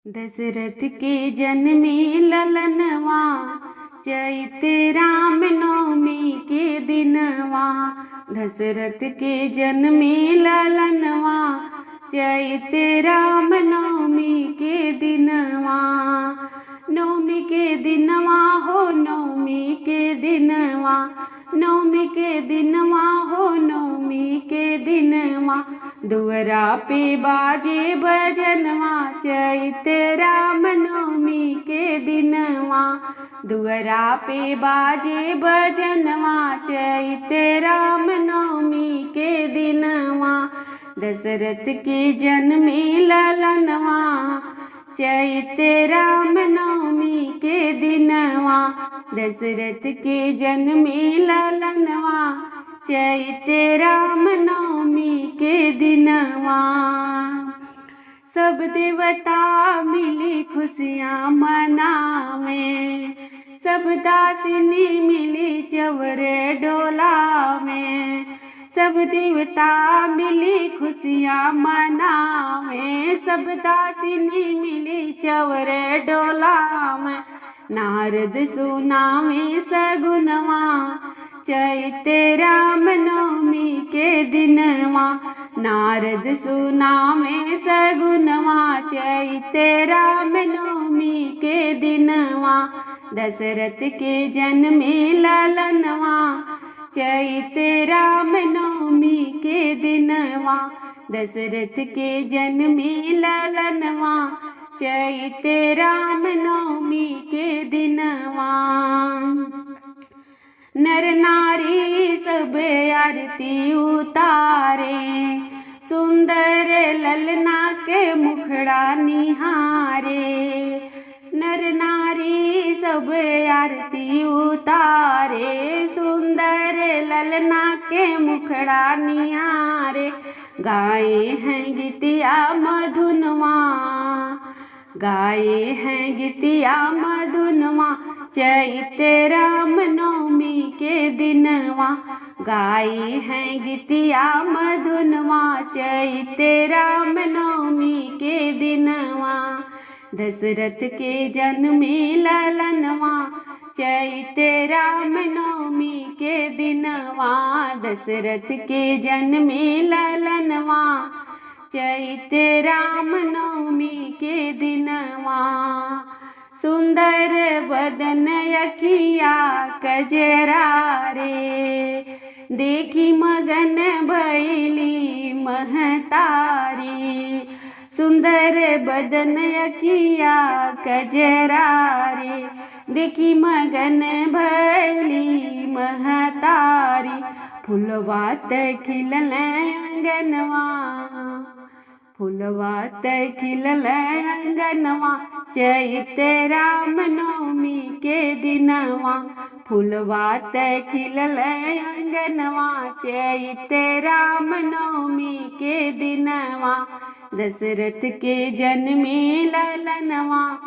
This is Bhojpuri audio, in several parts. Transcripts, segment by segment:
दशरथ के जन्मे ललनवा, चैत राम नवमी के दिनवा। दशरथ के जन्मे ललनवा, चैत राम नवमी के दिनवा। नवमी के दिनवा हो नवमी के दिनवा, नवमी के दिनवा हो नवमी के दिनवा। दुअरा पे बाजे बजनवा, चैत राम नवमी के दिनवा। दुअरा पे बाजे बजनवा, चैत राम नवमी के दिनवा। दशरथ के जन्मे ललनवा, चैत राम नवमी के दिनवा। दशरथ के जन्मे ललनवा, चैत राम नवमी के दिनवा। सब देवता मिली खुशियाँ मनावे, सब दासिनी मिली चवर डोलावे। सब देवता मिली खुशियाँ मनावे, सब दासिनी मिली चवर डोलावे। नारद सुनावे सगुनवा, चैत राम नवमी के दिनवा। नारद सुनावे सगुनवा, चैत राम नवमी के दिनवा। दशरथ के जन्मे ललनवा, चैत राम नवमी के दिनवा। दशरथ के जन्मे ललनवा, चैत राम नवमी के दिनवा। नर नारी सब आरती उतारे, सुंदर ललना के मुखड़ा निहारे। नर नारी सब आरती उतारे, सुंदर ललना के मुखड़ा निहारे। गाए हैं गीतिया मधुनवा, गाए हैं गीतिया मधुनवा। चैत राम नवमी के दिनवा, गाए हैं गीतिया मधुनवा। चैत राम नवमी के दिनवा। दशरथ के जन्मे ललनवा, चैत राम नवमी के दिनवा। दशरथ के जन्मे ललनवा, चैत राम नवमी के दिनवा। सुंदर बदन अखिया कजरा रे, देखी मगन भैली महतारी। सुंदर बदन अखिया कजरा रे, देखी मगन भैली महतारी। फुलवा त खिलल अंगनवा, फुलवा त खिलल अंगनवा। चैत राम नवमी के दिनवा। फुलवा त खिलल अंगनवा, चैत राम नवमी के दिनवा। दशरथ के जन्मे ललनवा,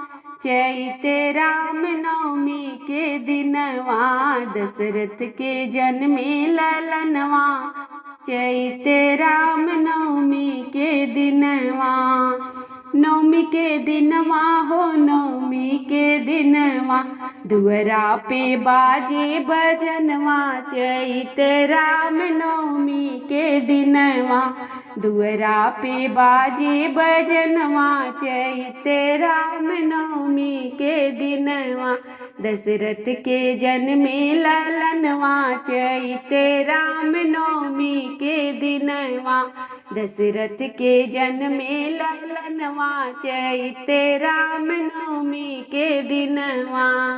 चैत राम नवमी के दिनवा। दशरथ के जन्मे ललनवा, चैत राम नवमी के दिनवा। नवमी के दिनवा हो नवमी के दिनवा, दुअरा पे बाजे बजनवा। चैत राम नवमी के दिनवा। दुअरा पे बाजे बजनवा, चैत राम नवमी के दिनवा। दशरथ के जन्मे ललनवा, चैत राम नवमी के दिनवा। दशरथ के जन्मे ललनवा, चैत राम नवमी के दिनवा।